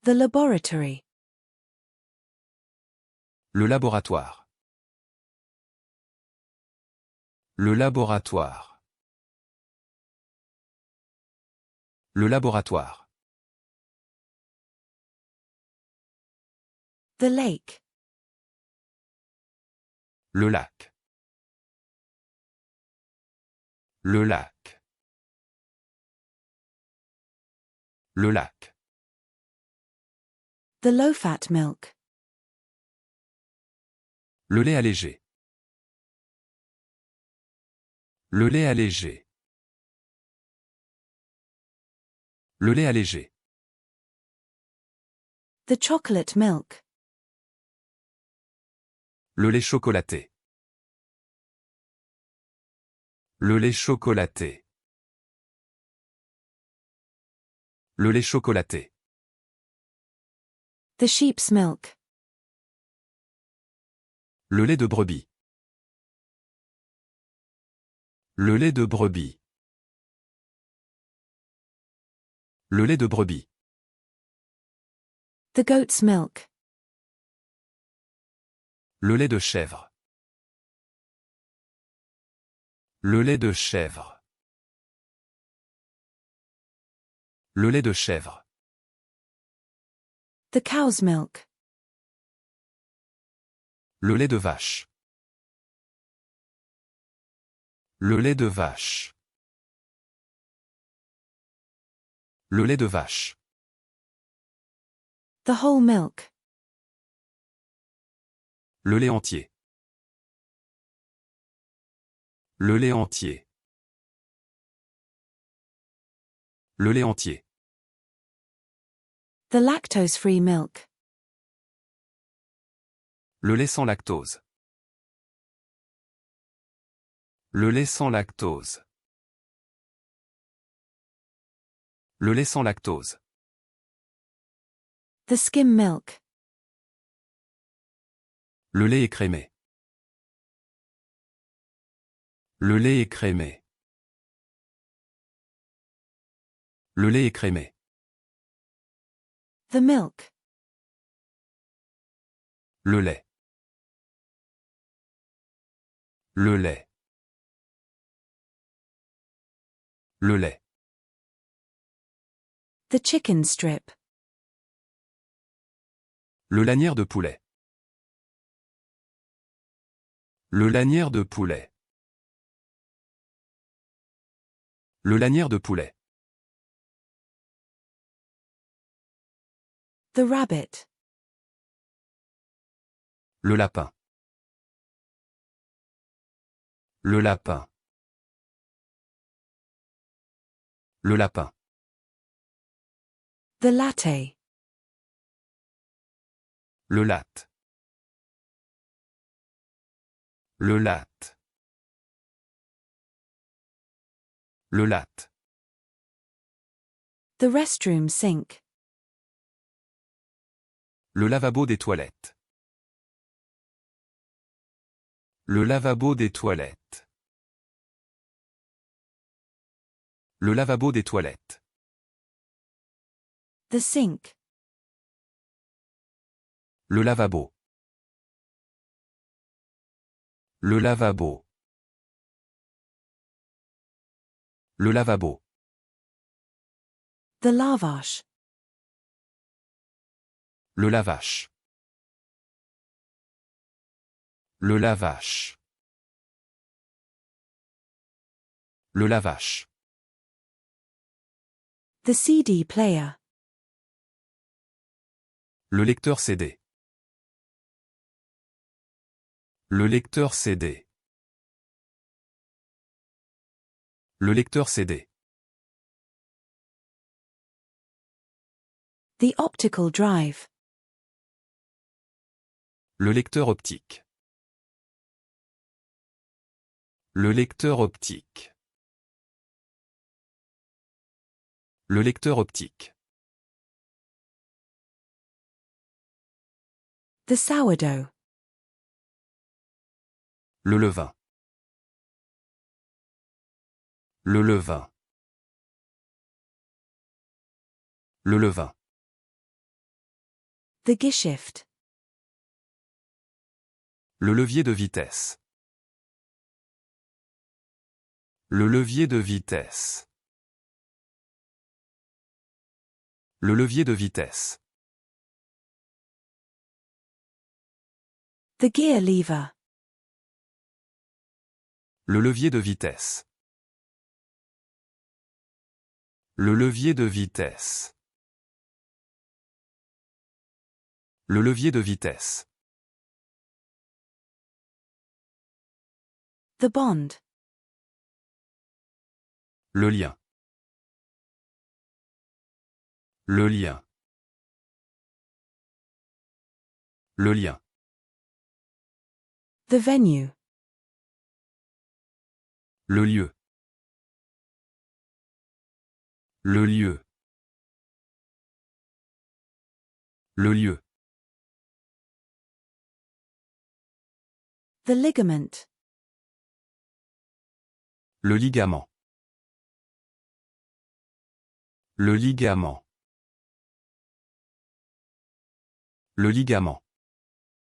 The laboratory. Le laboratoire. Le laboratoire. Le laboratoire. The lake. Le lac. Le lac. Le lac. The low-fat milk. Le lait allégé. Le lait allégé. Le lait allégé. The chocolate milk. Le lait chocolaté. Le lait chocolaté. Le lait chocolaté. The sheep's milk. Le lait de brebis. Le lait de brebis. Le lait de brebis. The goat's milk. Le lait de chèvre. Le lait de chèvre. Le lait de chèvre. The cow's milk. Le lait de vache. Le lait de vache. Le lait de vache. The whole milk. Le lait entier. Le lait entier. Le lait entier. The lactose-free milk. Le lait sans lactose. Le lait sans lactose. Le lait sans lactose. The skim milk. Le lait écrémé. Le lait écrémé. Le lait écrémé. The milk. Le lait. Le lait. Le lait. The chicken strip. Le lanière de poulet. Le lanière de poulet. Le lanière de poulet. The rabbit. Le lapin. Le lapin. Le lapin. The latte. Le latte. Le latte. Le latte. The restroom sink. Le lavabo des toilettes. Le lavabo des toilettes. Le lavabo des toilettes. The sink. Le lavabo. Le lavabo. Le lavabo. The lavash. Le lavache. Le lavache. Le lavache. The CD player. Le lecteur CD. Le lecteur CD. Le lecteur CD. The optical drive. Le lecteur optique. Le lecteur optique. Le lecteur optique. The sourdough. Le levain. Le levain. Le levain. The gearshift. Le levier de vitesse. Le levier de vitesse. Le levier de vitesse. The gear lever. Le levier de vitesse. Le levier de vitesse. Le levier de vitesse. The bond. Le lien. Le lien. Le lien. The venue. Le lieu. Le lieu. Le lieu. The ligament. Le ligament. Le ligament. Le ligament.